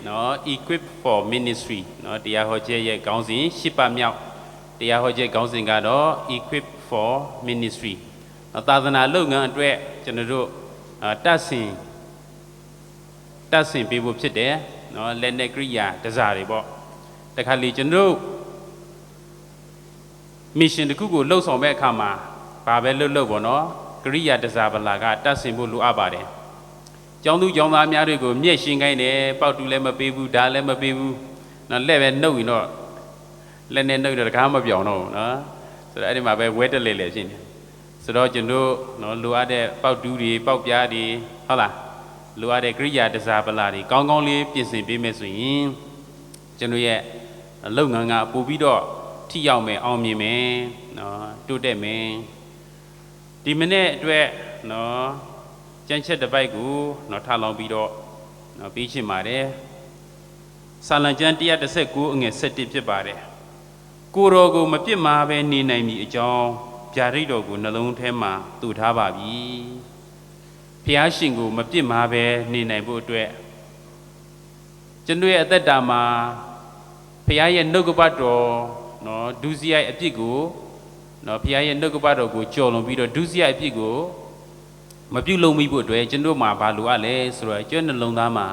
နော် equip for ministry နော်တရားဟောခြင်းရဲ့ခေါင်းစဉ်၈ပတ်မြောက်တရားဟောခြင်းခေါင်းစဉ်ကတော့ equip for ministry သာသနာလုပ်ငန်းအတွက်ကျွန်တော်တို့တတ်ဆင်ပေးဖို့ဖြစ်တယ်နော်လက်နက်ကိရိယာတစားတွေပေါ့တခါလေကျွန်တော်တို့ mission တစ်ခုကိုလှုပ်ဆောင်မဲ့အခါမှာဘာပဲလှုပ်ပေါ့နော်ကိရိယာတစားပလာကတတ်ဆင်ဖို့လိုအပ်ပါတယ်ကျောင်းသူကျောင်းသားများတွေကိုမျက်ရှင်းခိုင်းတယ်ပေါက်တူလည်းမပေးဘူးဓာလည်းမပေးဘူးနော်လက်ပဲနှုတ်ရင်တော့လက်နဲ့နှုတ်တော့တကားမပြောင်းတော့ဘူးနော်ဆိုတော့အဲ့ဒီမှာပဲဝဲတက်လေလေဖြစ်နေဆိုတော့ကျွန်တော်နော်လိုအပ်တဲ့ပေါက်တူတွေပေါက်ပြားတွေဟုတ်လားလိုအပ်တဲ့ကိရိယာတစားပလာတွေကောင်းကောင်းလေးပြင်ဆင်ပေးမယ်ဆိုရင်ကျွန်တော်ရဲ့လုပ်ငန်းကပို့ပြီးတော့ထိရောက်မယ်အောင်မြင်မယ်နော်တိုးတက်မယ်ဒီမနေ့အတွက်နော်ကျန်းချက်တစ်ပိုက်ကိုနော်ထားလောင်ပြီးတော့နော်ပြီးချင်ပါတယ်ဆာလံကျမ်း119အငယ်7ဖြစ်ပါတယ်ကိုတော်ကိုမပြစ်မှားပဲနေနိုင်မည်အကြောင်းဗျာဒိတ်တော်ကိုနှလုံးထဲမှာတူထားပါပြီဖျားရှင်ကိုမပြစ်မှားပဲနေနိုင်ဖို့အတွက်ကျွန်တော်ရဲ့အသက်တာမှာဖျားရဲ့နှုတ်ကပတ်တော်နော်ဒုစရိုက်အပြစ်ကိုနော်ဖျားရဲ့နှုတ်ကပတ်တော်ကိုကြော်လွန်ပြီးတော့ဒုစရိုက်အပြစ်ကိုမပြုတ်လုံးမိဖို့အတွက်ကျွန်တော်မှာဘာလိုအပ်လဲဆိုတော့ကျွတ်နှလုံးသားမှာ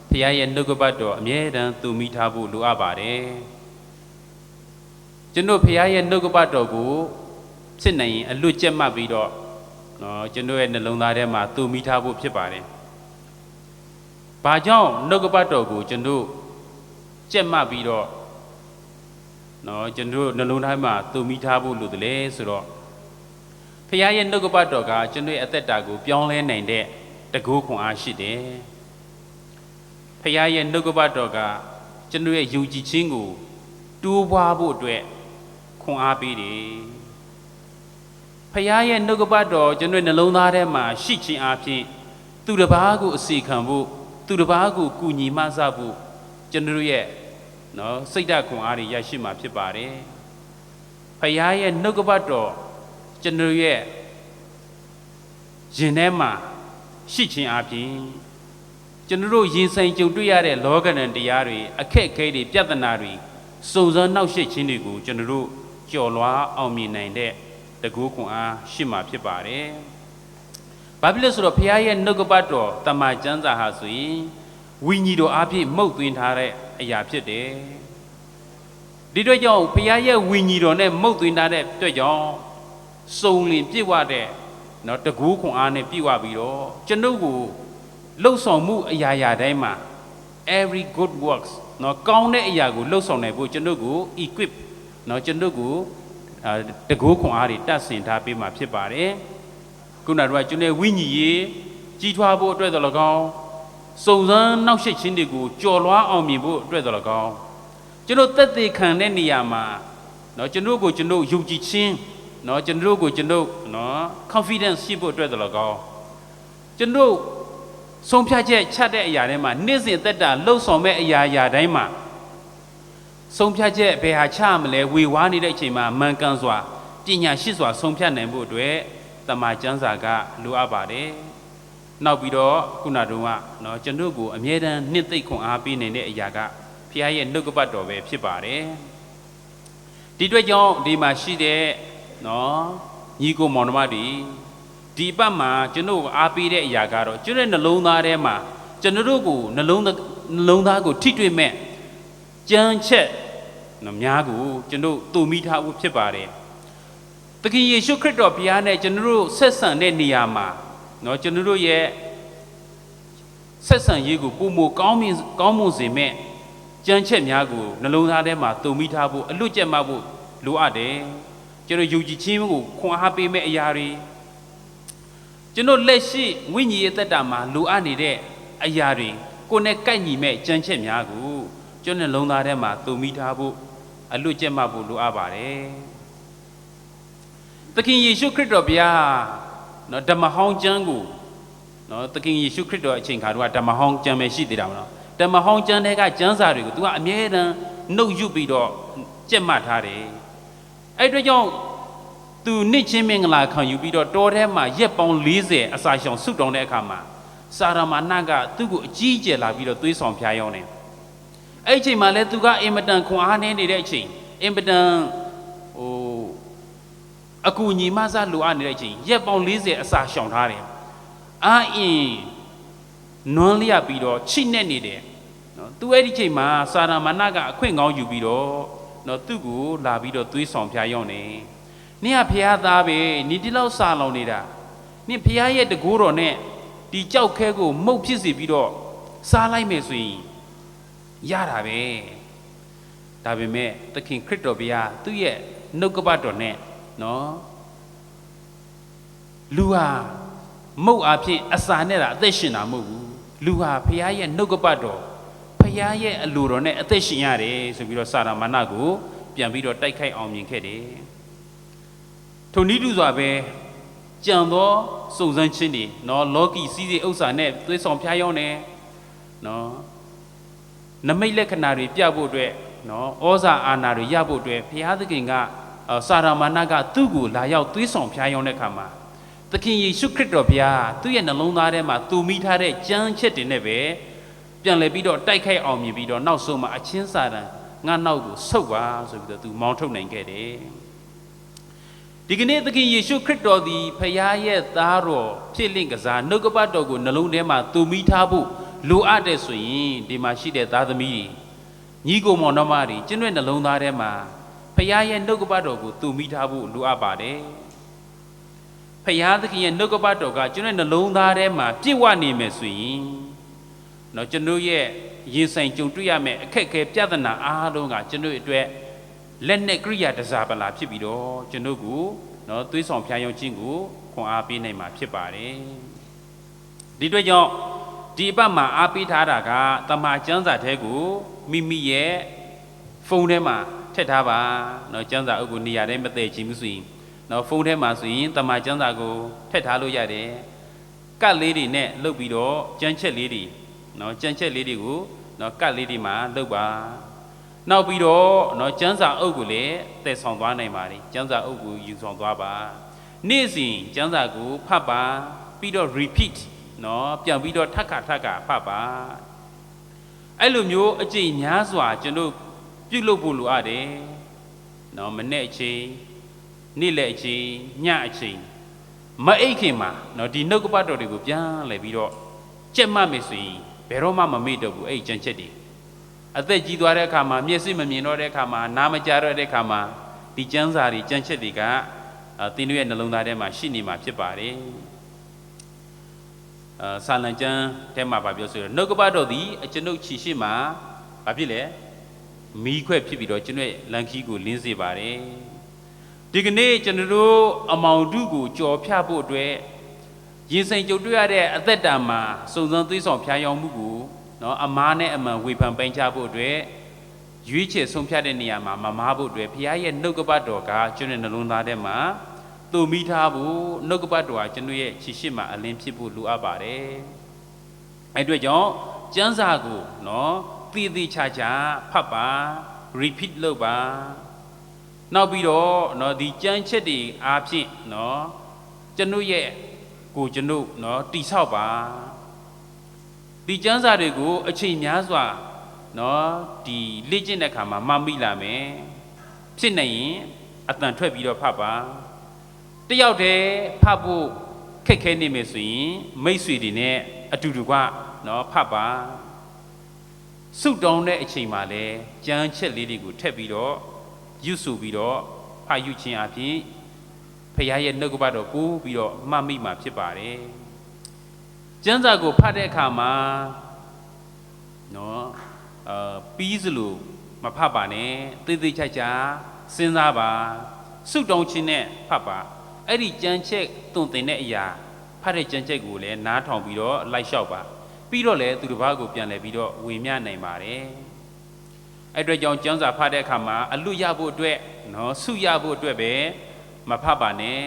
ဖျားရဲ့နှုတ်ကပတ်တော်အမြဲတမ်းသူမိထားဖို့လိုအပ်ပါတယ်ကျွန်တော်ဖျားရဲ့နှုတ်ကပတ်တော်ကိုဖြစ်နိုင်ရင်အလွတ်ကျက်မှတ်ပြီးတော့နော်ကျွန်တော်ရဲ့နှလုံးသားထဲမှာသူမိထားဖို့ဖြစ်ပါတယ်ဘာကြောင့်နှုတ်ကပတ်တော်ကိုကျွန်တော်ကျက်မှတ်ပြီးတော့နော်ကျွန်တော်နှလုံးသားမှာသူမိထားဖို့လိုတယ်လေဆိုတော့ဖခင်ရဲ့နှုတ်ကပတ်တော်ကကျွန်တော်ရဲ့အသက်တာကိုပြောင်းလဲနိုင်တဲ့တကူခွန်အားရှိတယ်ဖခင်ရဲ့နှုတ်ကပတ်တော်ကကျွန်တော်ရဲ့ယုံကြည်ခြင်းကိုတိုးပွားဖို့အတွက်ခွန်အားပေးတယ်ဖခင်ရဲ့နှုတ်ကပတ်တော်ကျွန်တော်နှလုံးသားထဲမှာရှိခြင်းအပြင်သူတစ်ပါးကိုအစီခံဖို့သူတစ်ပါးကိုကူညီမဆဖို့ကျွန်တော်ရဲ့နော်စိတ်ဓာတ်ခွန်အားတွေရရှိမှာဖြစ်ပါတယ်ဖခင်ရဲ့နှုတ်ကပတ်တော်ကျွန်တော်ရဲ့ရင်ထဲမှာရှိခြင်းအပြင်ကျွန်တော်ရင်ဆိုင်ကြုံတွေ့ရတဲ့လောကဓာတ်တရားတွေအခက်အခဲတွေပြဿနာတွေစုံစမ်းနှောက်ယှက်ခြင်းတွေကိုကျွန်တော်ကျော်လွှားအောင်မြင်နိုင်တဲ့တကူခွန်အားရှိမှာဖြစ်ပါတယ်။ဘာဖြစ်လို့ဆိုတော့ဖခင်ရဲ့နှုတ်ကပတ်တော်တမန်ကျမ်းစာဟာဆိုရင်ဝိညာဉ်တော်အဖြစ်မှုတ်သွင်းထားတဲ့အရာဖြစ်တယ်။ဒီအတွက်ကြောင့်ဖခင်ရဲ့ဝိညာဉ်တော်နဲ့မှုတ်သွင်းထားတဲ့အတွက်ကြောင့်စုံလင်ပြည့်ဝတဲ့နော်တကူခွန်အားနဲ့ပြည့်ဝပြီးတော့ကျွန်ုပ်ကိုလှုပ်ဆောင်မှုအရာရာတိုင်းမှာ every good works နော်ကောင်းတဲ့အရာကိုလှုပ်ဆောင်နိုင်ဖို့ကျွန်ုပ်ကို equip နော်ကျွန်ုပ်ကိုတကူခွန်အားတွေတတ်ဆင်ထားပေးမှာဖြစ်ပါတယ်ခုနကတော့ကျွန်တော်ဝိညာဉ်ရေးကြီးထွားဖို့အတွက်တော်၎င်းစုံစမ်းနှောက်ယှက်ခြင်းတွေကိုကြော်လွှားအောင်မြင်ဖို့အတွက်တော်၎င်းကျွန်တော်သက်သေခံတဲ့နေရာမှာနော်ကျွန်တော်ကိုကျွန်တော်ယုံကြည်ခြင်းနော်ကျွန်တော်ကိုကျွန်တော်နော် confidence ရှိဖို့အတွက်တော်၎င်းကျွန်တော်ဆုံးဖြတ်ချက်ချတဲ့အရာတိုင်းမှာနေ့စဉ်သက်တာလှုပ်ဆောင်မဲ့အရာတိုင်းမှာဆုံးဖြတ်ချက်ဘယ်ဟာချမလဲဝေဝါးနေတဲ့အချိန်မှာမှန်ကန်စွာပညာရှိစွာဆုံးဖြတ်နိုင်ဖို့အတွက်တမန်ကျမ်းစာကလိုအပ်ပါတယ်နောက်ပြီးတော့ခုနတုန်းကနော်ကျွန်တော်ကိုအမြဲတမ်းနှစ်သိမ့်ခွန်အားပေးနေတဲ့အရာကဖခင်ရဲ့နှုတ်ကပတ်တော်ပဲဖြစ်ပါတယ်ဒီအတွက်ကြောင့်ဒီမှာရှိတဲ့နော်ညီကိုမောင်နှမတွေဒီပတ်မှာကျွန်တော်အားပေးတဲ့အရာကတော့ကျွန်တော်နှလုံးသားထဲမှာကျွန်တော်ကိုနှလုံးသားကိုထိတွေ့မဲ့ကြမ်းချက်နော်များကိုကျွန်တော်တူမိထားဖို့ဖြစ်ပါတယ်သခင်ယေရှုခရစ်တော်ဘုရားနဲ့ကျွန်တော်ဆက်ဆံတဲ့နေရာမှာနော်ကျွန်တော်ရဲ့ဆက်ဆံရေးကိုပုံမကောင်းမွန်စေမဲ့ကြမ်းချက်များကိုနှလုံးသားထဲမှာတူမိထားဖို့အလွတ်ကျက်မှဖို့လိုအပ်တယ်ကျွန်တော်ယုံကြည်ခြင်းကိုခွန်အားပေးမဲ့အရာတွေကျွန်တော်လက်ရှိဝိညာဉ်ရေးသက်တာမှာလိုအပ်နေတဲ့အရာတွေကိုယ်နဲ့ကိုက်ညီမဲ့ကြမ်းချက်များကိုကျွန်တော်နှလုံးသားထဲမှာတူမိထားဖို့အလွတ်ကျက်မှဖို့လိုအပ်ပါတယ်သခင်ယေရှုခရစ်တော်ဘုရားနော်ဓမ္မဟောင်းကျမ်းကိုနော်သခင်ယေရှုခရစ်တော်အချိန်ခါတော့ဓမ္မဟောင်းကျမ်းပဲရှိသေးတာမလားဓမ္မဟောင်းကျမ်းတွေကကျမ်းစာတွေကို तू ကအမြဲတမ်းနှုတ်ယူပြီးတော့ကြက်မှတ်ထားတယ်အဲ့အတွက်ကြောင့် သူနှစ်ချင်းမင်္ဂလာခံယူပြီးတော့တောထဲမှာရက်ပေါင်း40အစာရှောင်ဆုတောင်းတဲ့အခါမှာစာရမဏကသူ့ကိုအကြီးအကျယ်လာပြီးတော့သွေးဆောင်ဖျားယောင်းတယ် အဲ့ဒီချိန်မှာလဲသူကအင်မတန်ခွန်အားနေနေတဲ့အချိန်အင်မတန်အကူညီမဆလိုအပ်နေတဲ့အချိန်ရက်ပေါင်း40အစာရှောင်ထားတယ်အာအင်းနွမ်းလျက်ပြီးတော့ချိနဲ့နေတယ်နော်သူအဲ့ဒီချိန်မှာစာရမဏကအခွင့်ကောင်းယူပြီးတော့နော်သူ့ကိုလာပြီးတော့သွေးဆောင်ဖျားရောက်နေနင်ကဖျားသားပဲနင်ဒီလောက်စာလောင်နေတာနင်ဖျားရဲ့တကိုးတော်နဲ့ဒီကြောက်ခဲကိုမှုတ်ဖြစ်စီပြီးတော့စားလိုက်မယ်ဆိုရင်ရတာပဲဒါပေမဲ့သခင်ခရစ်တော်ဘုရားသူ့ရဲ့နှုတ်ကပတ်တော်နဲ့နော်လူဟာမုတ်အဖြစ်အစာနဲ့တာအသက်ရှင်တာမဟုတ်ဘူးလူဟာဘုရားရဲ့နှုတ်ကပတ်တော်ဘုရားရဲ့အလိုတော်နဲ့အသက်ရှင်ရတယ်ဆိုပြီးတော့စာရမဏကိုပြန်ပြီးတော့တိုက်ခိုက်အောင်မြင်ခဲ့တယ်ထိုနည်းတူစွာပဲကြံသောစုံစမ်းခြင်းတွေနော်လောကီစည်းစိမ်ဥစ္စာနဲ့သွေးဆောင်ဖျားယောင်းနေနော်နမိတ်လက္ခဏာတွေပြဖို့အတွက်နော်ဩဇာအာဏာတွေရဖို့အတွက်ဘုရားသခင်ကစာရမဏကသူ့ကိုလာရောက်သွေးဆောင်ဖျားယောင်းတဲ့အခါမှာသခင်ယေရှုခရစ်တော်ဘုရားသူ့ရဲ့နှလုံးသားထဲမှာသူမိထားတဲ့ကြမ်းချက်တွေနဲ့ပဲပြန်လည်ပြီးတော့တိုက်ခိုက်အောင်မြင်ပြီးတော့နောက်ဆုံးမှာအချင်းစာတန်ငါနောက်ကိုဆုတ်ပါဆိုပြီးတော့သူမောင်းထုတ်နိုင်ခဲ့တယ်ဒီကနေ့သခင်ယေရှုခရစ်တော်သည်ဖခင်ရဲ့သားတော်ဖြစ်လင့်ကစားနှုတ်ကပတ်တော်ကိုနှလုံးထဲမှာသူမိထားဖို့လိုအပ်တယ်ဆိုရင်ဒီမှာရှိတဲ့သားသမီးညီကိုမောင်နှမတွေကျင့်တဲ့နှလုံးသားထဲမှာဖခင်ရဲ့နှုတ်ကပတ်တော်ကိုသူမိထားဖို့လိုအပ်ပါတယ်ဖခင်သခင်ရဲ့နှုတ်ကပတ်တော်ကကျင့်တဲ့နှလုံးသားထဲမှာပြည့်ဝနေမယ်ဆိုရင်နော်ကျွန်တော်ရဲ့ရင်ဆိုင်ကြုံတွေ့ရမယ့်အခက်အခဲပြဿနာအားလုံးကကျွန်တော်အတွက်လက်နဲ့ကိရိယာတစားပလာဖြစ်ပြီးတော့ကျွန်တော်ကိုနော်သွေးဆောင်ဖျားယောင်းခြင်းကိုခွန်အားပေးနိုင်မှာဖြစ်ပါတယ်ဒီအတွက်ကြောင့်ဒီအပတ်မှာအားပေးထားတာကတမန်ကျမ်းစာထဲကိုမိမိရဲ့ဖုန်းထဲမှာထည့်ထားပါနော်ကျမ်းစာအုပ်ကိုနေရာထဲမတည့်ချင်ဘူးဆိုရင်နော်ဖုန်းထဲမှာဆိုရင်တမန်ကျမ်းစာကိုထည့်ထားလို့ရတယ်ကတ်လေးတွေနဲ့လုပ်ပြီးတော့ကျမ်းချက်လေးတွေနော်ကျမ်းချက်လေးတွေကိုနော်ကတ်လေးတွေမှာလုပ်ပါနောက်ပြီးတော့နော်ကျမ်းစာအုပ်ကိုလည်းတည်ဆောင်သွားနိုင်ပါတယ်ကျမ်းစာအုပ်ကိုယူဆောင်သွားပါနေ့စဉ်ကျမ်းစာကိုဖတ်ပါပြီးတော့ repeat နော်ပြန်ပြီးတော့ထပ်ခါဖတ်ပါအဲ့လိုမျိုးအကျင့်များစွာကျွန်တော်ပြုလုပ်ဖို့လိုအပ်တယ်နော်မနေ့အချိန်နေ့လယ်အချိန်ညအချိန်မအိတ်ခင်မှာနော်ဒီနှုတ်ကပတ်တော်တွေကိုပြန်လှည့်ပြီးတော့ကြက်မှတ်မယ်ဆိုရင်ဘယ်တော့မှမမေ့တော့ဘူးအဲ့ဒီကျင့်ချက်တွေအသက်ကြီးသွားတဲ့အခါမှာမျက်စိမမြင်တော့တဲ့အခါမှာနားမကြားတော့တဲ့အခါမှာဒီကျမ်းစာတွေကျမ်းချက်တွေကသင်တို့ရဲ့နှလုံးသားထဲမှာရှိနေမှာဖြစ်ပါတယ်စာလံကျမ်းထဲမှာပြောဆိုရနှုတ်ကပတ်တော်သည်ကျွန်ုပ်ခြေရှိမှာဘာဖြစ်လဲမီးခွက်ဖြစ်ပြီးတော့ကျွန်တော်လန်ခီကိုလင်းစေပါတယ်ဒီကနေ့ကျွန်တော်တို့အမောင်တုကိုကြော်ဖြတ်ဖို့အတွက်ရင်ဆိုင်ကြုံတွေ့ရတဲ့အသက်တာမှာစုံစမ်းသွေးဆောင်ဖျားယောင်းမှုကိုနော်အမားနဲ့အမှန်ဝေဖန်ပိုင်းခြားဖို့အတွက်ရွေးချယ်ဆုံးဖြတ်တဲ့နေရာမှာမမားဖို့အတွက်ဘုရားရဲ့နှုတ်ကပတ်တော်ကကျွန်တော်နှလုံးသားထဲမှာသူမိထားဖို့နှုတ်ကပတ်တော်ကကျွန်တော်ရဲ့ခြေရှိမှအလင်းဖြစ်ဖို့လိုအပ်ပါတယ်အဲ့အတွက်ကြောင့်ကျမ်းစာကိုနော်သေသေးချာချာဖတ်ပါ repeat လုပ်ပါနောက်ပြီးတော့နော်ဒီကျမ်းချက်တွေအားဖြင့်နော်ကျွန်တော်ရဲ့ကိုကျွန်တော်နော်တိဆောက်ပါဒီကျမ်းစာတွေကိုအချိန်များစွာနော်ဒီလေ့ကျင့်တဲ့အခါမှာမမိလာမယ်ဖြစ်နေရင်အတန်ထွက်ပြီးတော့ဖတ်ပါတယောက်တည်းဖတ်ဖို့ခက်ခဲနေမယ်ဆိုရင်မိတ်ဆွေတွေနဲ့အတူတူကနော်ဖတ်ပါစုတောင်းတဲ့အချိန်မှာလဲကျမ်းချက်လေးတွေကိုထည့်ပြီးတော့ယူဆပြီးတော့ဖတ်ယူခြင်းအပြင်ဖခင်ရဲ့နှုတ်ကပတ်တော်ကိုပြီးတော့မှတ်မိမှာဖြစ်ပါတယ်ကျမ်းစာကိုဖတ်တဲ့အခါမှာနော်ပြီးစလို့မဖတ်ပါနဲ့သေသေးချာချာစဉ်းစားပါစုတောင်းခြင်းနဲ့ဖတ်ပါအဲ့ဒီကျမ်းချက်သွန်သင်တဲ့အရာဖတ်တဲ့ကျမ်းချက်ကိုလည်းနားထောင်ပြီးတော့လိုက်လျှောက်ပါပြီးတော့လည်းသူတစ်ပါးကိုပြန်လဲပြီးတော့ဝေမျှနိုင်ပါတယ်အဲ့အတွက်ကြောင့်ကျမ်းစာဖတ်တဲ့အခါမှာအလွတ်ရဖို့အတွက်နော်စုရဖို့အတွက်ပဲမဖတ်ပါနဲ့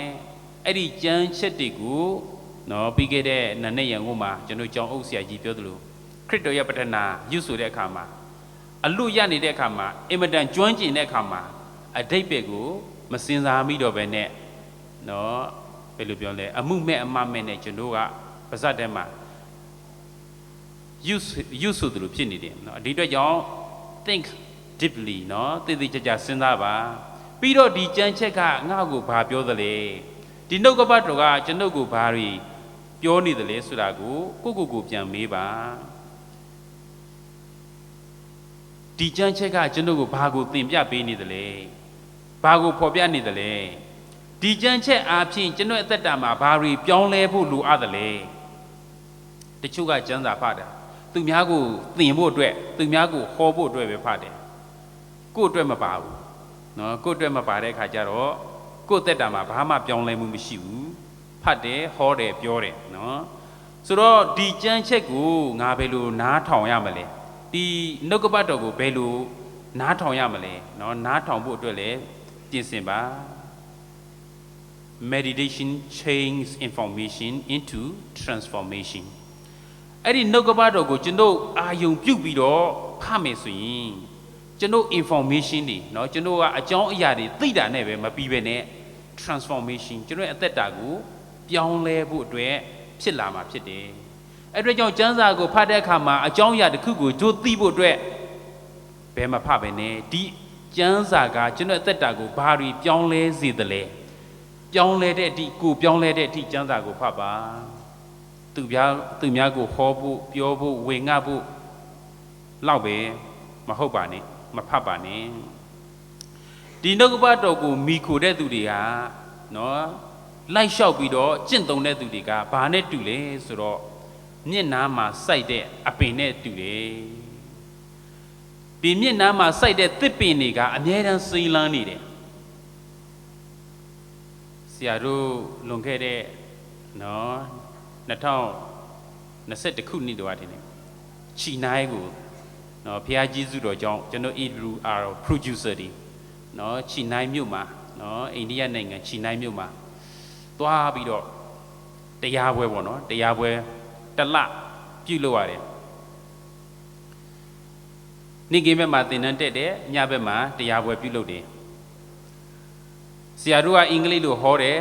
အဲ့ဒီကျမ်းချက်တွေကိုနော်ပြီးခဲ့တဲ့နန်းနဲ့ရန်ကုန်မှာကျွန်တော်ကြောင်းအုပ်ဆရာကြီးပြောသလိုခရစ်တော်ရဲ့ပဋ္ဌနာယူဆိုတဲ့အခါမှာအလွတ်ရနေတဲ့အခါမှာအင်မတန်ကျွမ်းကျင်တဲ့အခါမှာအဓိပ္ပာယ်ကိုမစင်စားမိတော့ပဲနဲ့နော်ဘယ်လိုပြောလဲအမှုမဲ့အမမဲ့နဲ့ကျွန်တော်ကပါဇက်ထဲမှာယူဆိုသလိုဖြစ်နေတယ်နော်ဒီအတွက်ကြောင့် think deeply နော်တည်တည်ကြကြစဉ်းစားပါပြီးတော့ဒီကြံချက်ကငါ့ကိုဘာပြောသလဲဒီနှုတ်ကပတ်တော်ကကျွန်ုပ်ကိုဘာတွေပြောနေသလဲဆိုတာကိုကိုပြန်မေးပါဒီကြံချက်ကကျွန်ုပ်ကိုဘာကိုသင်ပြပေးနေသလဲဘာကိုဖော်ပြနေသလဲဒီကြံချက်အားဖြင့်ကျွန်တော်အသက်တာမှာဘာတွေပြောင်းလဲဖို့လိုအပ်သလဲတချို့ကကျမ်းစာဖတ်တာသူများကိုသင်ဖို့အတွက်သူများကိုဟောဖို့အတွက်ပဲဖတ်တယ်ကိုယ့်အတွက်မပါဘူးနော်ကိုယ့်အတွက်မပါတဲ့အခါကျတော့ကိုယ့်အသက်တာမှာဘာမှပြောင်းလဲမှုမရှိဘူးဖတ်တယ်ဟောတယ်ပြောတယ်နော်ဆိုတော့ဒီကြံချက်ကိုငါဘယ်လိုနားထောင်ရမလဲဒီနှုတ်ကပတ်တော်ကိုဘယ်လိုနားထောင်ရမလဲနော်နားထောင်ဖို့အတွက်လည်းပြင်ဆင်ပါ meditation change information into transformation အဲ့ဒီနှုတ်ကပတ်တော်ကိုကျွန်တော်အာယုံပြုတ်ပြီးတော့ဖတ်မယ်ဆိုရင်ကျွန်တော် information တွေเนาะကျွန်တော်ကအကြောင်းအရာတွေသိတာနဲ့ပဲမပြီးပဲနဲ့ transformation ကျွန်တော်အသက်တာကိုပြောင်းလဲဖို့အတွက်ဖြစ်လာမှာဖြစ်တယ်အဲ့အတွက်ကြောင့်ကျမ်းစာကိုဖတ်တဲ့အခါမှာအကြောင်းအရာတစ်ခုကိုတို့သိဖို့အတွက်ဘယ်မှာဖတ်ပဲနဲ့ဒီကျမ်းစာကကျွန်တော်အသက်တာကိုဘာတွေပြောင်းလဲစေသလဲပြောင်းလဲတဲ့အထိကိုပြောင်းလဲတဲ့အထိကျမ်းစာကိုဖတ်ပါသူများကိုဟောဖို့ပြောဖို့ဝေငှဖို့လောက်ပဲမဟုတ်ပါနဲ့မဖတ်ပါနဲ့ဒီနှုတ်ကပတ်တော်ကိုမိခိုတဲ့သူတွေကနော်လိုက်လျှောက်ပြီးတော့ကျင့်သုံးတဲ့သူတွေကဘာနဲ့တူလဲဆိုတော့မျက်နှာမှာစိုက်တဲ့အပင်နဲ့တူတယ်ဒီမျက်နှာမှာစိုက်တဲ့သစ်ပင်တွေကအမြဲတမ်းစိမ်းလန်းနေတယ်ဆရာတို့လွန်ခဲ့တဲ့နော်2021ခုနှစ်တော့တင်တယ်ချီနိုင်ကိုနော်ဖျားကြီးစုတော်ကြောင့်ကျွန်တော် EWR producer တွေနော်ချီနိုင်မြို့မှာနော်အိန္ဒိယနိုင်ငံချီနိုင်မြို့မှာသွားပြီးတော့တရားပွဲပေါ့နော်တရားပွဲတစ်လပြုလုပ်ရတယ်နေ့ကင်းဘက်မှာသင်တန်းတက်တယ်ညဘက်မှာတရားပွဲပြုလုပ်တယ်ဆရာတို့ကအင်္ဂလိပ်လိုဟောတယ်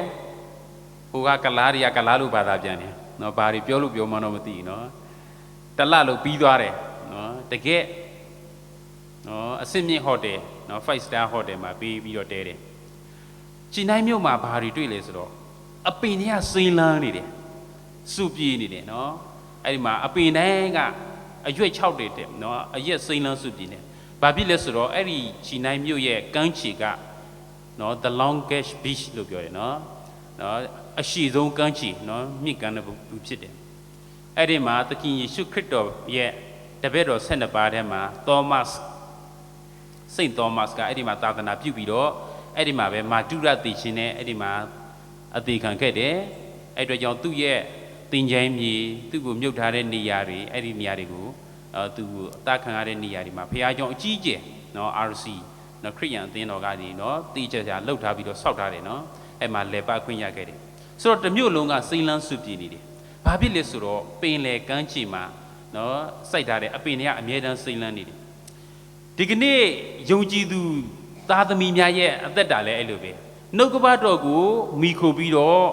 ဟိုကကလားတွေကကလားလိုဘာသာပြန်တယ်နော်ဘာတွေပြောလို့ပြောမှတော့မသိဘူးနော်တစ်လလို့ပြီးသွားတယ်နော်တကယ်နော်အဆင့်မြင့်ဟိုတယ်နော်5 star ဟိုတယ်မှာပြီးတော့တဲတယ်ချီနိုင်မြို့မှာဘာတွေတွေ့လဲဆိုတော့အပင်တွေကစိမ်းလန်းနေတယ်စုပြေးနေတယ်နော်အဲ့ဒီမှာအပင်တိုင်းကအရွက်6တွေတဲ့နော်အရက်စိမ်းလန်းစုပြေးနေဘာဖြစ်လဲဆိုတော့အဲ့ဒီချီနိုင်မြို့ရဲ့ကမ်းခြေကနော် the longest beach လို့ပြောတယ်နော်အရှိဆုံးကမ်းခြေနော်မြင့်ကမ်းတဲ့ဘူဖြစ်တယ်အဲ့ဒီမှာသခင်ယေရှုခရစ်တော်ရဲ့တပည့်တော်12ပါးထဲမှာသောမတ်စိန့်သောမတ်ကအဲ့ဒီမှာသာသနာပြုပြီးတော့အဲ့ဒီမှာပဲမာတုရသိချင်းနဲ့အဲ့ဒီမှာအသေးခံခဲ့တယ်အဲ့အတွက်ကြောင့်သူ့ရဲ့တင်ချိုင်းမြေသူ့ကိုမြုပ်ထားတဲ့နေရာတွေအဲ့ဒီနေရာတွေကိုသူအတားခံရတဲ့နေရာတွေမှာဘုရားကျောင်းအကြီးကျယ်နော် RC နော်ခရိယန်အသင်းတော်ကနေနော်တိကျကျလှုပ်ထားပြီးတော့ဆောက်ထားတယ်နော်အဲ့မှာလေပတ်ခွင့်ရခဲ့တယ်ဆိုတော့တမျိုးလုံးကစိမ့်လန်းစုပြည့်နေတယ်ဘာဖြစ်လဲဆိုတော့ပင်လေကမ်းခြေမှာနော်စိုက်ထားတဲ့အပင်တွေကအမြဲတမ်းစိမ့်လန်းနေတယ်ဒီကနေ့ယုံကြည်သူသားသမီးများရဲ့အသက်တာလည်းအဲ့လိုပဲနှုတ်ကပတ်တော်ကိုမိခိုပြီးတော့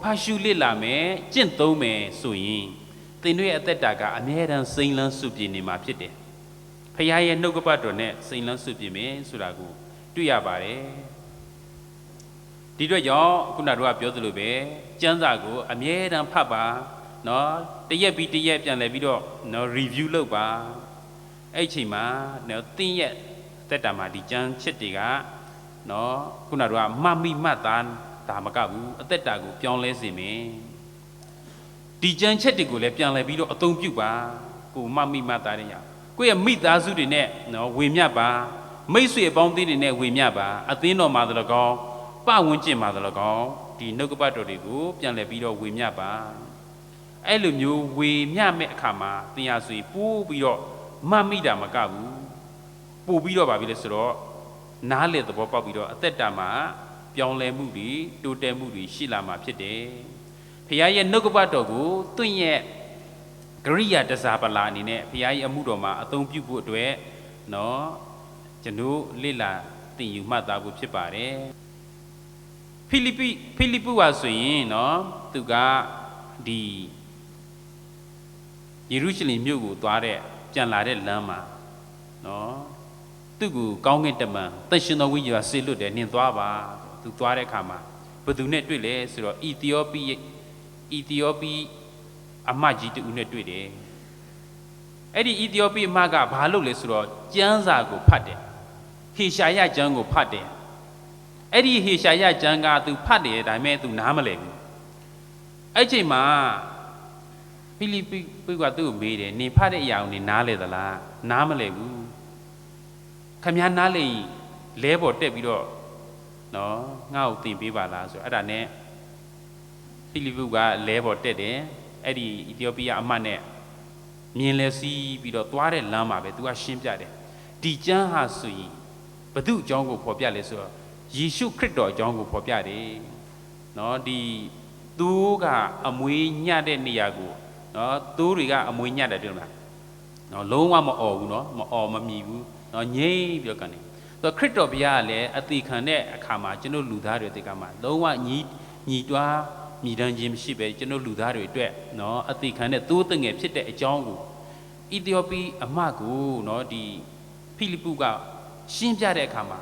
ဖတ်ရှုလစ်လာမယ်ကျင့်သုံးမယ်ဆိုရင်သင်တို့ရဲ့အသက်တာကအမြဲတမ်းစိမ့်လန်းစုပြည့်နေမှာဖြစ်တယ်ဖခင်ရဲ့နှုတ်ကပတ်တော်နဲ့စိမ့်လန်းစုပြည့်မယ်ဆိုတာကိုတွေ့ရပါတယ်ဒီအတွက်ကြောင့်ခုနတို့ကပြောသလိုပဲကျမ်းစာကိုအမြဲတမ်းဖတ်ပါနော်တရက်ပြီးတရက်ပြန်လည်ပြီးတော့နော် review လုပ်ပါအဲ့ချိန်မှာနော်သင်ရဲ့သက်တာမှာဒီကျမ်းချက်တွေကနော်ခုနတို့ကမှတ်မိမှတ်သားဒါမကဘူးအသက်တာကိုပြောင်းလဲစေမယ်ဒီကျမ်းချက်တွေကိုလည်းပြန်လည်ပြီးတော့အသုံးပြုပါကိုမှတ်မိမှတ်သားတဲ့ညာကိုယ့်ရဲ့မိသားစုတွေနဲ့နော်ဝေမျှပါမိတ်ဆွေအပေါင်းအသင်းတွေနဲ့ဝေမျှပါအသင်းတော်မှာတလကောင်းပဝန်းကျင်မှာတလကောင်းဒီနှုတ်ကပတ်တော်တွေကိုပြန်လည်ပြီးတော့ဝေမျှပါအဲ့လိုမျိုးဝေမျှမဲ့အခါမှာသင်ရဆွေပို့ပြီးတော့မှတ်မိတာမကဘူးပို့ပြီးတော့ဗာပြီလဲဆိုတော့နားလေသဘောပေါက်ပြီးတော့အသက်တာမှာပြောင်းလဲမှုတွေတိုးတက်မှုတွေရှိလာမှာဖြစ်တယ်ဖခင်ရဲ့နှုတ်ကပတ်တော်ကိုသူ့ရဲ့ကရိယာတစားပလာအနေနဲ့ဖခင်ရဲ့အမှုတော်မှာအသုံးပြုဖို့အတွက်နော်ကျွန်တော်လေ့လာသင်ယူမှတ်သားဖို့ဖြစ်ပါတယ်ဖိလိပ္ပုဟာဆိုရင်နော်သူကဒီယေရုရှလင်မြို့ကိုသွားတဲ့ပြန်လာတဲ့လမ်းမှာနော် သူ့ကိုကောင်းကင်တမန်တန်ရှင်တော်ဝိညာဉ်ကဆေလွတ်တယ်နင်သွားပါသူသွားတဲ့အခါမှာဘသူနဲ့တွေ့လဲဆိုတော့အီသီယိုပီအမကြီးတူနဲ့တွေ့တယ်အဲ့ဒီအီသီယိုပီအမကဘာလုပ်လဲဆိုတော့ကျမ်းစာကိုဖတ်တယ်ဟေရှာယကျမ်းကိုဖတ်တယ်အဲ့ဒီဟေရှာယကျမ်းကသူဖတ်တယ်ဒါပေမဲ့သူနားမလည်ဘူးအဲ့ချိန်မှာဖိလိပ္ပိကသူ့ကိုမေးတယ်နင်ဖတ်တဲ့အရာကိုနင်နားလည်သလားနားမလည်ဘူးခမည်းနားလည်လဲပေါ်တက်ပြီးတော့နော်ငါ့ကိုသင်ပေးပါလားဆိုအဲ့ဒါနဲ့ဖိလိပ္ပုကလဲပေါ်တက်တယ်အဲ့ဒီအီသီယိုပီးယားအမတ်နဲ့မြင်လဲစီးပြီးတော့သွားတဲ့လမ်းမှာပဲသူကရှင်းပြတယ်ဒီကျမ်းဟာဆိုရင်ဘု து အကြောင်းကိုဖော်ပြလဲဆိုတော့ယေရှုခရစ်တော်အကြောင်းကိုဖော်ပြတယ်နော်ဒီသူကအမွေညှတဲ့နေရာကိုနော်သူတွေကအမွေညှတယ်တွေ့မလားနော်လုံးဝမអော်ဘူးနော်မអော်မမြည်ဘူးနော်ငြိမ့်ပြီးတော့ကနေဆိုခရစ်တော်ဘုရားကလည်းအသေးခံတဲ့အခါမှာကျွန်တော်လူသားတွေတိတ်ကမှာလုံးဝညီတွားမြည်တမ်းခြင်းမရှိပဲကျွန်တော်လူသားတွေအတွက်နော်အသေးခံတဲ့သိုးတငယ်ဖြစ်တဲ့အကြောင်းကိုအီသီယိုပီအမကိုနော်ဒီဖိလိပ္ပုကရှင်းပြတဲ့အခါမှာ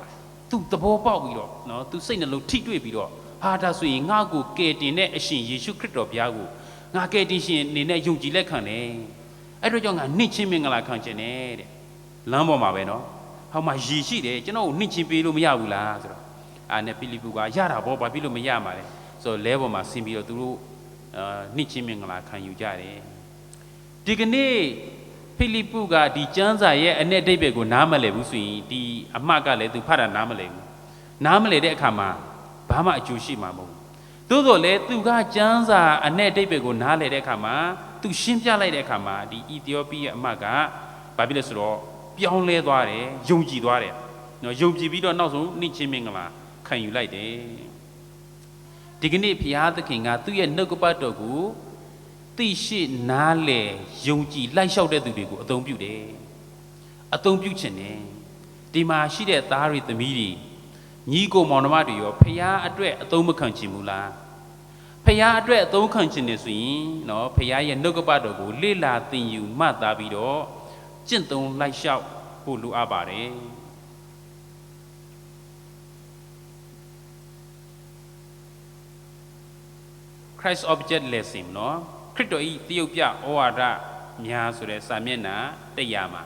သူသဘောပေါက်ပြီးတော့နော်သူစိတ်နှလုံးထိတွေ့ပြီးတော့ဟာဒါဆိုရင်ငါ့ကိုကယ်တင်တဲ့အရှင်ယေရှုခရစ်တော်ဘုရားကိုငါကယ်တင်ရှင်အနေနဲ့ယုံကြည်လက်ခံတယ်အဲ့တော့ကြောင့်ငါနှိမ့်ချင်းမင်္ဂလာခံခြင်းနဲ့တဲ့လမ်းပေါ်မှာပဲနော်ဟောမှာရည်ရှိတယ်ကျွန်တော်ကိုနှိမ့်ချင်းပေးလို့မရဘူးလားဆိုတော့အာနဲ့ဖိလိပ္ပုကရတာဘောဘာဖြစ်လို့မရမှာလဲဆိုတော့လဲပေါ်မှာဆင်းပြီးတော့သူတို့နှိမ့်ချင်းမင်္ဂလာခံယူကြတယ်ဒီကနေ့ဖိလိပ္ပုကဒီကျမ်းစာရဲ့အ내အဓိပ္ပာယ်ကိုနားမလည်ဘူးဆိုရင်ဒီအမှတ်ကလည်းသူဖတ်တာနားမလည်ဘူးနားမလည်တဲ့အခါမှာဘာမှအကျိုးရှိမှာမဟုတ်ဘူးသို့တော်လည်းသူကကျမ်းစာအ내အဓိပ္ပာယ်ကိုနားလည်တဲ့အခါမှာသူရှင်းပြလိုက်တဲ့အခါမှာဒီအီသီယိုပီးရဲ့အမှတ်ကဘာဖြစ်လဲဆိုတော့ပြောင်းလဲသွားတယ်ယုံကြည်သွားတယ်နော်ယုံကြည်ပြီးတော့နောက်ဆုံးနှိမ့်ချင်းမင်္ဂလာခံယူလိုက်တယ်ဒီကနေ့ဘုရားသခင်ကသူ့ရဲ့နှုတ်ကပတ်တော်ကိုသိရှိနားလေယုံကြည်လိုက်လျှောက်တဲ့သူတွေကိုအသုံးပြုတယ်အသုံးပြုခြင်းနဲ့ဒီမှာရှိတဲ့သားတွေသမီးတွေညီကိုမောင်နှမတွေရောဖခင်အတွက်အသုံးမခံချင်ဘူးလားဖခင်အတွက်အသုံးခံချင်နေဆိုရင်နော်ဖခင်ရဲ့နှုတ်ကပတ်တော်ကိုလေ့လာသင်ယူမှတ်သားပြီးတော့ကျင့်သုံးလိုက်လျှောက်ဖို့လိုအပ်ပါတယ် Christ object lesson နော်ခရစ်တော်ဤတယုတ်ပြဩဝါဒများဆိုတဲ့စာမျက်နှာ100မှာ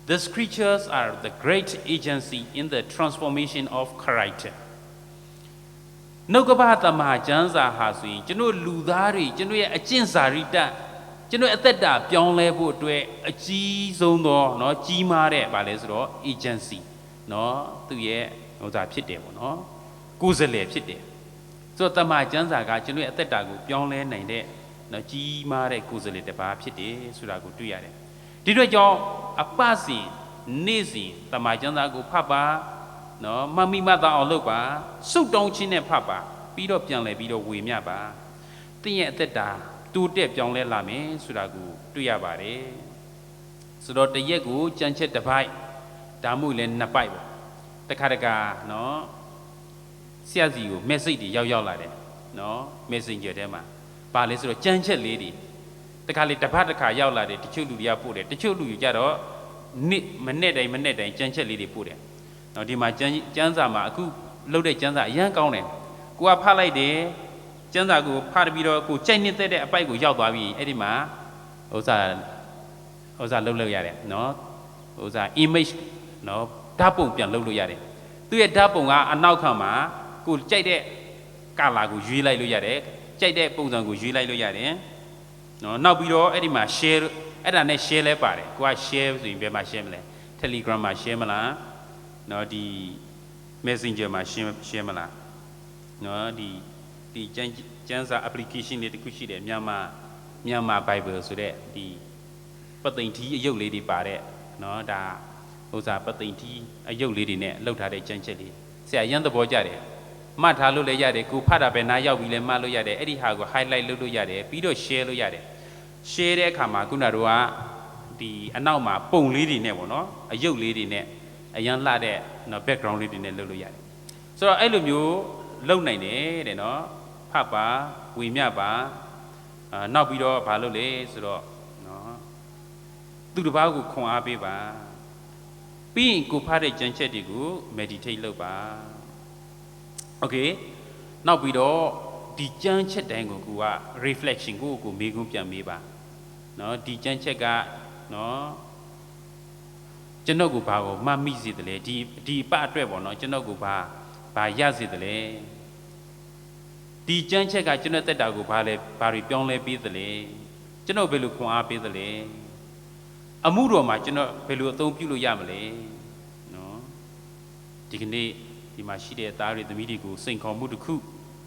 The scriptures are the great agency in the transformation of character နှုတ်ကပသမဟာကျမ်းစာဟာဆိုရင်ကျွန်တော်လူသားတွေကျွန်တော်ရဲ့အကျင့်စာရိတ္တကျွန်တော်အသက်တာပြောင်းလဲဖို့အတွက်အကြီးဆုံးသောเนาะကြီးမားတဲ့ဗာလဲဆိုတော့ agency เนาะသူရဲ့ဟိုစာဖြစ်တယ်ပေါ့เนาะကိုယ်စလဲဖြစ်တယ်ဆိုတော့တမန်ကျမ်းစာကကျွန်တော်ရဲ့အသက်တာကိုပြောင်းလဲနိုင်တဲ့เนาะကြီးမားတဲ့ကိုယ်စလဲတစ်ပါးဖြစ်တယ်ဆိုတာကိုတွေ့ရတယ်ဒီတော့ကြောင့်အပစဉ်နေ့စဉ်တမန်ကျမ်းစာကိုဖတ်ပါเนาะမမိမတ်အောင်လုပ်ပါစုတောင်းခြင်းနဲ့ဖတ်ပါပြီးတော့ပြန်လဲပြီးတော့ဝေမျှပါသင်ရဲ့အသက်တာတိုးတက်ပြောင်းလဲလာမယ်ဆိုတာကိုတွေ့ရပါတယ်ဆိုတော့တရက်ကိုကြံချက်တစ်ပိုက်ဒါမှမဟုတ်လည်းနှစ်ပိုက်ပေါ့တခါတခါเนาะဆရာစီကို message တွေရောက်လာတယ်เนาะ messenger ထဲမှာဘာလဲဆိုတော့ကြံချက်လေးတွေတခါလေတစ်ပတ်တစ်ခါရောက်လာတယ်တချို့လူတွေကပို့တယ်တချို့လူတွေကြတော့နေ့မနေ့တိုင်းကြံချက်လေးတွေပို့တယ်เนาะဒီမှာကျမ်းစာမှာအခုလှုပ်တဲ့ကျမ်းစာအရန်ကောင်းတယ်ကိုကဖတ်လိုက်တယ်ကျမ်းစာကိုဖတ်ပြီးတော့ကိုကြိုက်နေတဲ့အပိုက်ကိုရောက်သွားပြီအဲ့ဒီမှာဥစ္စာလှုပ်လို့ရတယ်เนาะဥစ္စာ image เนาะဓာတ်ပုံပြန်လှုပ်လို့ရတယ်သူရဲ့ဓာတ်ပုံကအနောက်ခံမှာကိုကြိုက်တဲ့ကာလာကိုရွေးလိုက်လို့ရတယ်ကြိုက်တဲ့ပုံစံကိုရွေးလိုက်လို့ရတယ်เนาะနောက်ပြီးတော့အဲ့ဒီမှာ share အဲ့ဒါနဲ့ share လဲပါတယ်ကိုက share ဆိုရင်ဘယ်မှာ share မလဲ Telegram မှာ share မလားเนาะဒီ Messenger မှာ share မလားเนาะဒီကျမ်းစာ application တွေတခုရှိတယ်မြန်မာ Bible ဆိုတဲ့ဒီပသိမ်ထီးအယုတ်လေးတွေပါတဲ့เนาะဒါဥစ္စာပသိမ်ထီးအယုတ်လေးတွေနဲ့လှုပ်ထားတဲ့ကျမ်းချက်လေးဆရာရမ်းသဘောကျတယ်မှတ်ထားလို့လည်းရတယ်ကိုဖတ်တာပဲနားရောက်ပြီးလည်းမှတ်လို့ရတယ်အဲ့ဒီဟာကို highlight လုပ်လို့ရတယ်ပြီးတော့ share လို့ရတယ် share တဲ့အခါမှာခုနကတော့ဒီအနောက်မှာပုံလေးတွေနဲ့ပေါ့နော်အယုတ်လေးတွေနဲ့အရန်လှတဲ့เนาะ background လေးတွေနဲ့လုပ်လို့ရတယ်ဆိုတော့အဲ့လိုမျိုးလုပ်နိုင်တယ်တဲ့เนาะဖတ်ပါဝေမျှပါနောက်ပြီးတော့ဘာလုပ်လဲဆိုတော့เนาะသူတစ်ပါးကိုခွန်အားပေးပါ ပြီးရင်ကိုဖတ်တဲ့ကြံချက်တွေကို meditate လုပ်ပါ okay နောက်ပြီးတော့ဒီကြံချက်တိုင်းကိုကိုက reflection ကိုမေးခွန်းပြန်မေးပါเนาะဒီကြံချက်ကเนาะကျွန်တော်ကိုဘာကိုမှတ်မိစေတယ်လဲဒီအပအတွက်ပေါ့เนาะကျွန်တော်ကိုဘာရစေတယ်လဲဒီကြံချက်ကကျွန်တော်တက်တာကိုဘာတွေပြောင်းလဲပေးတယ်လဲကျွန်တော်ဘယ်လိုခွန်အားပေးတယ်လဲအမှုတော်မှာကျွန်တော်ဘယ်လိုအသုံးပြုလို့ရမလဲเนาะဒီကနေ့ဒီမှာရှိတဲ့သားတွေသမီးတွေကိုစိန်ခေါ်မှုတစ်ခု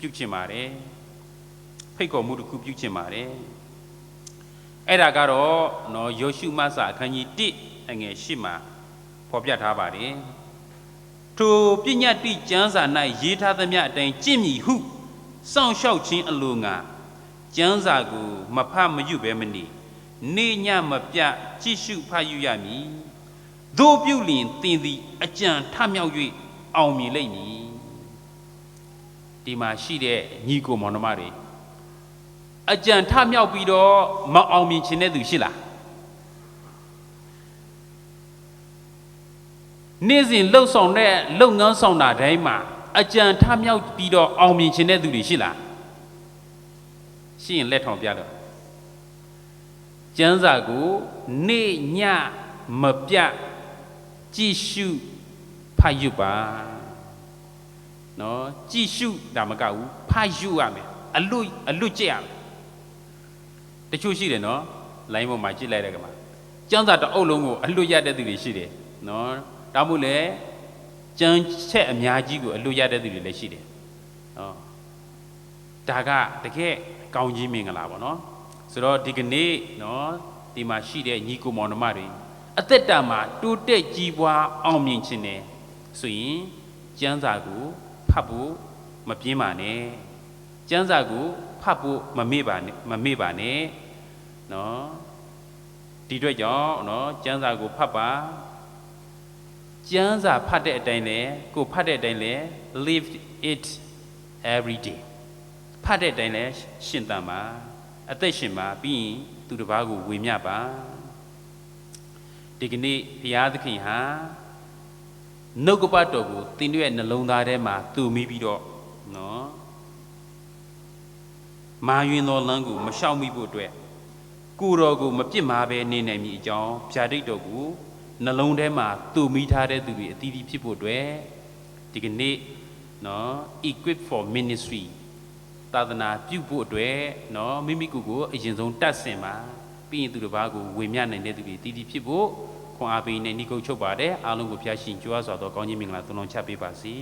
ပြုချင်ပါတယ်ဖိတ်ခေါ်မှုတစ်ခုပြုချင်ပါတယ်အဲ့ဒါကတော့เนาะယောရှုမဆာအခန်းကြီး1အငယ်8မှာဖော်ပြထားပါတယ်ထိုပညတ်တိကျမ်းစာ၌ရေးထားသမျှအတိုင်းကျင့်မည်ဟုစောင့်ရှောက်ခြင်းအလိုငါကျမ်းစာကိုမဖတ်မယူဘဲမနေနေညမပြကြည့်ရှုဖတ်ယူရမည်သို့ပြုလျင်သင်သည်အကြံထမြောက်၍အောင်မြင်လိမ့်မည်ဒီမှာရှိတဲ့ညီကိုမောင်နှမတွေအကြံထမြောက်ပြီးတော့မအောင်မြင်ခြင်းတဲ့သူရှိလားနေ့စဉ်လှုပ်ဆောင်တဲ့လုပ်ငန်းဆောင်တာတိုင်းမှာအကြံထမြောက်ပြီးတော့အောင်မြင်ခြင်းတဲ့သူတွေရှိလားရှိရင်လက်ထောင်ပြတော့ကျမ်းစာကိုနေ့ညမပြကြည့်ရှုဖတ်ယူပါနော်ကြည့်ရှုဒါမကဘူးဖတ်ယူရမယ်အလွတ်ကြည့်ရမယ်တချို့ရှိတယ်နော်လိုင်းပေါ်မှာကြည့်လိုက်တဲ့ကမှာကျမ်းစာတစ်အုပ်လုံးကိုအလွတ်ရတဲ့သူတွေရှိတယ်နော်ဒါမှမဟုတ်လေကျမ်းချက်အများကြီးကိုအလွတ်ရတဲ့သူတွေလည်းရှိတယ်နော်ဒါကတကယ်ကောင်းကြီးမင်္ဂလာပေါ့နော်ဆိုတော့ဒီကနေ့နော်ဒီမှာရှိတဲ့ညီကိုမောင်နှမတွေအသက်တာမှာတိုးတက်ကြီးပွားအောင်မြင်ခြင်းနဲ့ဆိုရင်ကျမ်းစာကိုဖတ်ဖို့မပြင်းပါနဲ့ကျမ်းစာကိုဖတ်ဖို့မမေ့ပါနဲ့နော်ဒီအတွက်ကြောင့်နော်ကျမ်းစာကိုဖတ်ပါကျမ်းစာဖတ်တဲ့အတိုင်းလဲကိုဖတ်တဲ့အတိုင်းလဲ live it every day ဖတ်တဲ့အတိုင်းလဲရှင်သန်ပါအသက်ရှင်ပါပြီးရင်သူတစ်ပါးကိုဝေမျှပါဒီကနေ့ဘုရားသခင်ဟာနှုတ်ကပတ်တော်ကိုသင်တို့ရဲ့နှလုံးသားထဲမှာတူမိပြီးတော့နော်မာယွင်တော်လမ်းကိုမလျှောက်မိဖို့အတွက်ကိုယ်တော်ကိုမပြစ်မှားပဲနေနိုင်မည်အကြောင်းဗျာဒိတ်တော်ကိုနှလုံးထဲမှာတူမိထားတဲ့သူတွေအသီးသီးဖြစ်ဖို့အတွက်ဒီကနေ့နော် equip for ministry သာသနာပြုဖို့အတွက်နော်မိမိကိုယ်ကိုအရင်ဆုံးတတ်ဆင်ပါပြီးရင်သူတစ်ပါးကိုဝေမျှနိုင်တဲ့သူတွေတည်တည်ဖြစ်ဖို့ခွန်အားပေးနေနှိကုတ်ချုပ်ပါတယ်အားလုံးကိုဖျားရှင်ကြွားစွာသောကောင်းကြီးမင်္ဂလာသုံးလုံးချပေးပါစေ